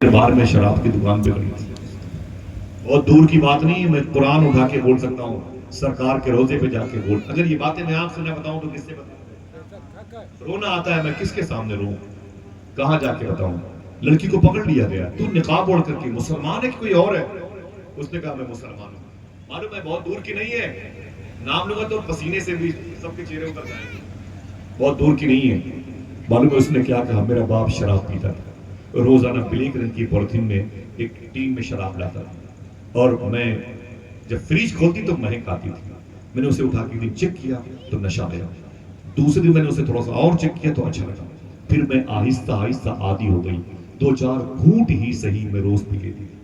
बार में शराब की दुकान पे खड़ी थी। बहुत दूर की बात नहीं है, मैं कुरान उठा के बोल सकता हूँ, सरकार के रोजे पे जाके बोल। अगर ये बातें मैं आपसे न बताऊं तो किससे बताऊं? रोना आता है, मैं किसके सामने रो, कहाँ जाके बताऊं? लड़की को पकड़ लिया गया, तू निकाब ओढ़ करके मुसलमान है कि कोई और है? उसने कहा मैं मुसलमान हूँ। मालूम है बहुत दूर की नहीं है, नाम लूंगा तो पसीने से भी सबके चेहरे उतर जाएंगे। बहुत दूर की नहीं है। मालूम है उसने क्या कहा? मेरा बाप शराब पीता था, रोजाना ब्लैक रंग की पॉलिथीन में एक टीन में शराब लाता था, और मैं जब फ्रिज खोलती तो महक आती थी। मैंने उसे उठा के एक दिन चेक किया तो नशा आया। दूसरे दिन मैंने उसे थोड़ा सा और चेक किया तो अच्छा लगा। फिर मैं आहिस्ता आहिस्ता आदी हो गई। 2-4 घूंट ही सही मैं रोज पी लेती थी।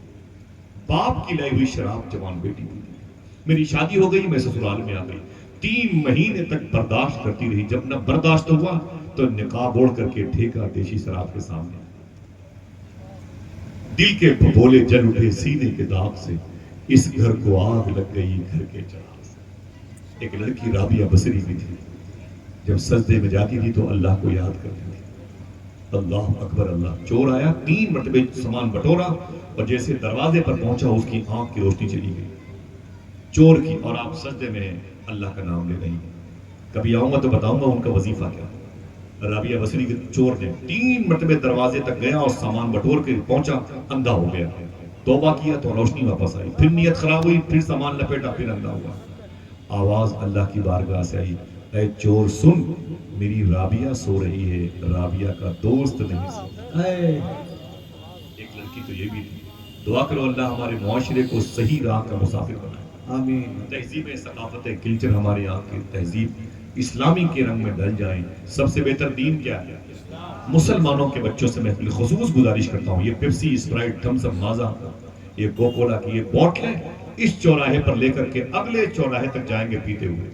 बाप की लाई हुई शराब जवान बेटी पी थी। मेरी शादी हो गई, मैं ससुराल में आ गई। 3 महीने तक बर्दाश्त करती रही। जब न बर्दाश्त हुआ तो निकाब ओढ़ करके ठेका देशी शराब के सामने। दिल के भभोले जल उठे सीने के दाग से, इस घर को आग लग गई घर के चिराग से। एक लड़की राबिया बसरी भी थी, जब सजदे में जाती थी तो अल्लाह को याद करती थी। अल्लाह अकबर अल्लाह। चोर आया, 3 मरतबे सामान बटोरा, और जैसे दरवाजे पर पहुंचा उसकी आंख की रोशनी चली गई चोर की, और आप सजदे में अल्लाह का नाम ले रही हैं। कभी आऊंगा तो बताऊंगा उनका वजीफा क्या। राबिया बसरी के चोर ने 3 मरतबे दरवाजे तक गया और सामान बटोर के पहुंचा, अंधा हो गया। तौबा किया तो रोशनी वापस आई, फिर नीयत खराब हुई, फिर सामान लपेटा, फिर अंधा हुआ। आवाज अल्लाह की बारगाह से आई, ऐ चोर सुन, मेरी राबिया सो रही है, राबिया का दोस्त नहीं सो। एक लड़की तो ये भी थी। दुआ करो अल्लाह हमारे मुआशरे को सही राह का मुसाफिर बनाए। आमीन। तहजीब सकाफत कल्चर हमारे यहाँ की तहजीब इस्लामी के रंग में ढल जाए। सबसे बेहतर दीन क्या है? मुसलमानों के बच्चों से मैं खुसूस गुजारिश करता हूँ, ये पेप्सी, स्प्राइट, थम्स अप, माजा, ये कोकोला की ये बोतलें इस चौराहे पर लेकर के अगले चौराहे तक जाएंगे पीते हुए।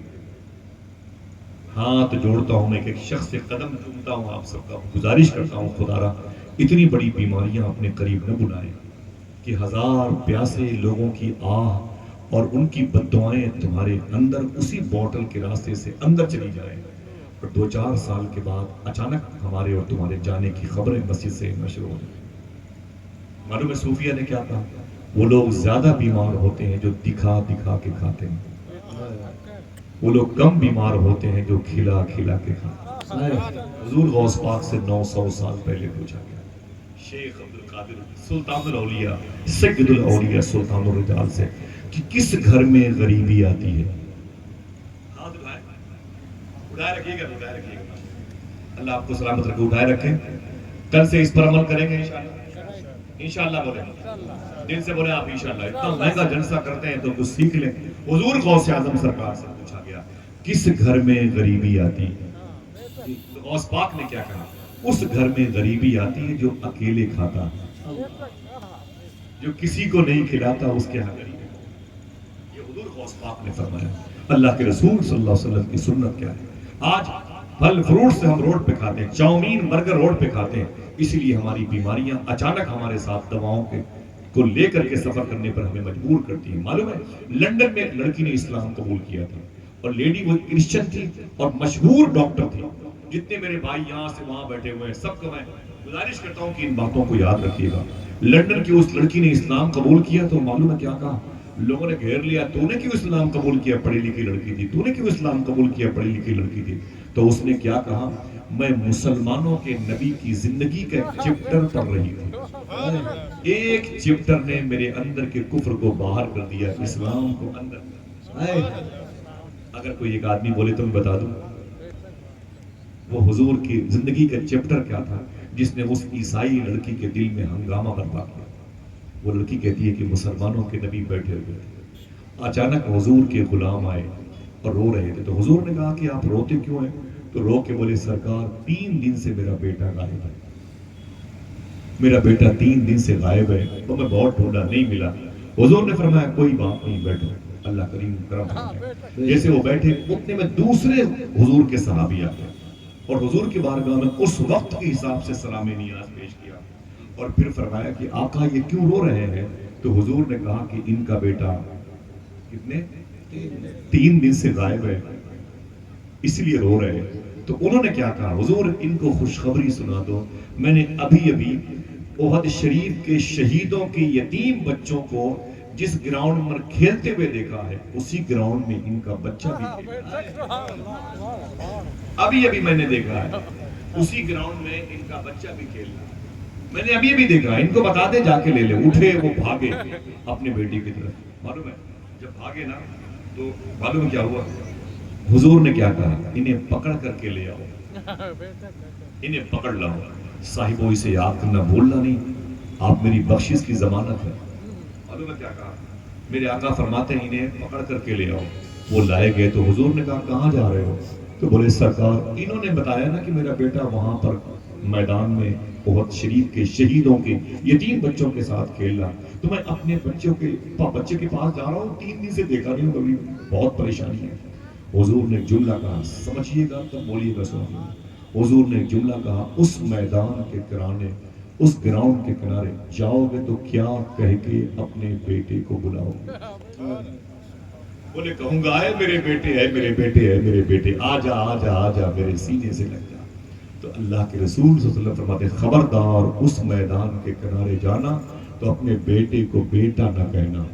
हाथ जोड़ता हूं, मैं एक शख्स से कदम चूमता हूं, आप सबका गुजारिश करता हूं, खुदारा इतनी बड़ी बीमारियां अपने करीब न बुलाएं कि 1000 प्यासे लोगों की आह और उनकी बद्दुआएं तुम्हारे अंदर उसी बोतल के रास्ते से अंदर चली जाएं, और 2-4 साल के बाद अचानक हमारे और तुम्हारे जाने की खबरें मस्जिद से नशर हो जाए। मालूम है सूफिया ने क्या कहा? वो लोग ज्यादा बीमार होते हैं जो दिखा दिखा के खाते हैं, वो लोग कम बीमार होते हैं जो खिला खिला के खाते हैं। हुजूर गौस पाक से 900 साल पहले पूछा गया, शेख अब्दुल कादिर सुल्तानुल औलिया सैयदुल औलिया सुल्तानुर रिजाल से, कि किस घर में गरीबी आती है? हाथ उठाए, उठाए रखिएगा, उठाए रखिएगा। अल्लाह आपको सलामत रखे, उठाए रखे। कल से इस पर अमल करेंगे इंशाअल्लाह। इंशाअल्लाह बोले, दिल से बोले आप इंशाअल्लाह। इतना महंगा जलसा करते हैं तो कुछ सीख लें। हुजूर गौस आजम सरकार से पूछा गया, किस घर में गरीबी आती है? तो गौस पाक ने क्या कहा? उस घर में गरीबी आती है जो अकेले खाता, जो किसी को नहीं खिलाता, उसके यहाँ गरीबी। ये हुजूर गौस पाक ने फरमाया। अल्लाह के रसूल सल्लल्लाहु अलैहि वसल्लम की सुन्नत क्या है? आज फल फ्रूट से हम रोड पे खाते हैं, चाउमीन बर्गर रोड पे खाते हैं, इसलिए हमारी बीमारियां अचानक हमारे साथ दवाओं के को लेकर के सफर करने पर हमें मजबूर करती है। मालूम है लंदन में एक लड़की ने इस्लाम कबूल किया था, और लेडी वो क्रिश्चियन थी और मशहूर डॉक्टर थी। जितने मेरे भाई यहाँ से वहां बैठे हुए हैं सबको मैं गुजारिश करता हूँ कि इन बातों को याद रखिएगा। लंदन की उस लड़की ने इस्लाम कबूल किया तो मालूम है क्या कहा? लोगों ने घेर लिया, तूने क्यों इस्लाम कबूल किया? पढ़ी लिखी लड़की थी। तूने क्यों इस्लाम कबूल किया? पढ़ी लिखी लड़की थी। तो उसने क्या कहा? मैं मुसलमानों के नबी की जिंदगी का एक चैप्टर पढ़ रही थी, एक चैप्टर ने मेरे अंदर के कुफ्र को बाहर कर दिया, इस्लाम को अंदर। अगर कोई एक आदमी बोले तो मैं बता दूं वो हुजूर की जिंदगी का चैप्टर क्या था जिसने उस ईसाई लड़की के दिल में हंगामा बर्पा किया। वो लड़की कहती है कि मुसलमानों के नबी बैठे हुए थे, अचानक हुजूर के गुलाम आए और रो रहे थे। तो हुजूर ने कहा कि आप रोते क्यों हैं? तो रो के बोले, सरकार 3 दिन से मेरा बेटा गायब है, मेरा बेटा 3 दिन से गायब है, तो मैं बहुत ढूंढा नहीं मिला। हुजूर ने फरमाया कोई बात नहीं, बैठो, अल्लाह करीम करम फरमाए। जैसे वो बैठे उतने में दूसरे हुजूर के सहाबी आ गए और हुजूर की बारगाह में उस वक्त के हिसाब से सलाम नियाज पेश किया, और फिर फरमाया कि आका ये क्यों रो रहे हैं? तो हुजूर ने कहा कि इनका बेटा कितने 3 दिन से गायब है, इसलिए रो रहे हैं। तो उन्होंने क्या कहा? हुजूर इनको खुशखबरी सुना दो, मैंने अभी अभी احد شریف کے شہیدوں کے یتیم بچوں کو جس گراؤنڈ میں کھیلتے ہوئے دیکھا ہے اسی گراؤنڈ میں ان کا بچہ بھی کھیل رہا ہے. ابھی میں نے دیکھا ہے اسی گراؤنڈ میں ان کا بچہ بھی کھیل رہا ہے. میں نے ابھی دیکھا ہے. ان کو بتا دے جا کے لے لے. اٹھے وہ بھاگے اپنے بیٹی کی طرف. معلوم ہے جب بھاگے نا تو معلوم کیا ہوا؟ حضور نے کیا کہا؟ انہیں پکڑ کر کے لے آؤ, انہیں پکڑ لاؤ. صاحبوں اسے یاد کرنا بھولنا نہیں, آپ میری بخشش کی ضمانت ہے. معلوم ہے کیا کہا؟ میرے آقا فرماتے ہیں انہیں پکڑ کر کے لے آؤ. وہ لائے گئے تو حضور نے کہا کہاں جا رہے ہو؟ تو بولے سرکار انہوں نے بتایا نا کہ میرا بیٹا وہاں پر میدان میں احد شریف کے شہیدوں کے یتیم بچوں کے ساتھ کھیل رہا, تو میں اپنے بچے کے پاس جا رہا ہوں. 3 دن سے دیکھا نہیں ہوں, کبھی بہت پریشانی ہے. حضور نے ایک جملہ کہا, سمجھیے گا تب بولیے گا سنیے. حضور نے ایک جملہ کہا, اس میدان کے کرانے اس گراؤنڈ کے کنارے جاؤ گے تو کیا کہہ کے اپنے بیٹے کو بلاؤ گے؟ بولے کہوں گا اے میرے بیٹے, اے میرے بیٹے, اے میرے بیٹے, آ جا آ جا آ جا میرے سینے سے لگ جا. تو اللہ کے رسول صلی اللہ علیہ وسلم فرماتے ہیں خبردار اس میدان کے کنارے جانا تو اپنے بیٹے کو بیٹا نہ کہنا.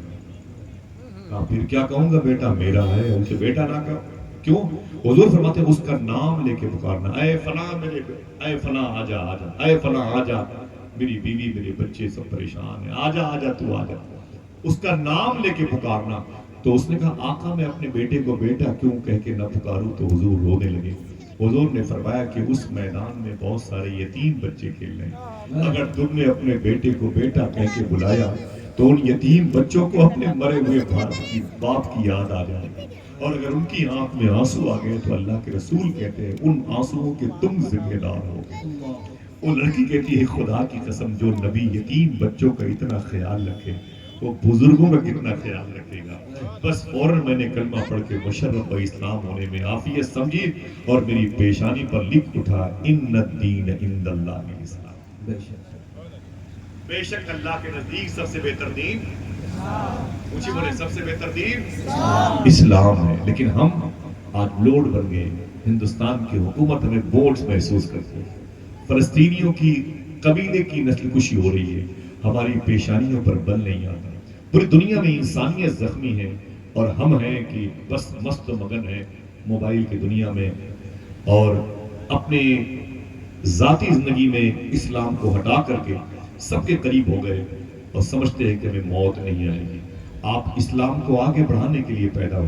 کہا پھر کیا کہوں گا؟ بیٹا میرا ہے, اسے بیٹا نہ کہو. کیوں؟ حضور فرماتے ہیں اس کا نام لے کے پکارنا, اے فلاں میرے, اے فلاں آ جا آ جا, اے فلاں آ جا, میری بیوی میرے بچے سب پریشان ہیں, آ جا تو آ جا. اس کا نام لے کے پکارنا. تو اس نے کہا آقا میں اپنے بیٹے کو بیٹا کیوں کہہ کے نہ پکاروں؟ تو حضور رونے لگے. حضور نے فرمایا کہ اس میدان میں بہت سارے یتیم بچے کھیل رہے ہیں, اگر تم نے اپنے بیٹے کو بیٹا کہہ کے بلایا تو ان یتیم بچوں کو اپنے مرے ہوئے باپ کی یاد آ جائے گی, اور اگر ان کی آنکھ میں آنسو آ گئے تو اللہ کے رسول کہتے ہیں ان آنسوؤں کے تم ذمہ دار ہو گے. وہ لڑکی کہتی ہے خدا کی قسم جو نبی یتیم بچوں کا اتنا خیال رکھے وہ بزرگوں کا کتنا خیال رکھے گا. بس فوراً میں نے کلمہ پڑھ کے مشرف و اسلام ہونے میں عافیت سمجھی اور میری پیشانی پر لکھ اٹھا ان الدین عند اللہ الاسلام. بے شک اللہ کے نزدیک سب سے بہتر دین, اونچی بولے, سب سے بہتر دین اسلام ہے. لیکن ہم آج لوڈ بن گئے. ہندوستان کی حکومت ہمیں بوجھ محسوس کرتی ہے. فلسطینیوں کی قبیلے کی نسل کشی ہو رہی ہے, ہماری پیشانیوں پر بل نہیں آتا. پوری دنیا میں انسانیت زخمی ہے اور ہم ہیں کہ بس مست و مگن ہیں موبائل کی دنیا میں, اور اپنے ذاتی زندگی میں اسلام کو ہٹا کر کے سب کے قریب ہو گئے اور سمجھتے ہیں کہ ہمیں موت نہیں آئے گی. آپ اسلام کو آگے بڑھانے کے لیے پیدا ہوئے.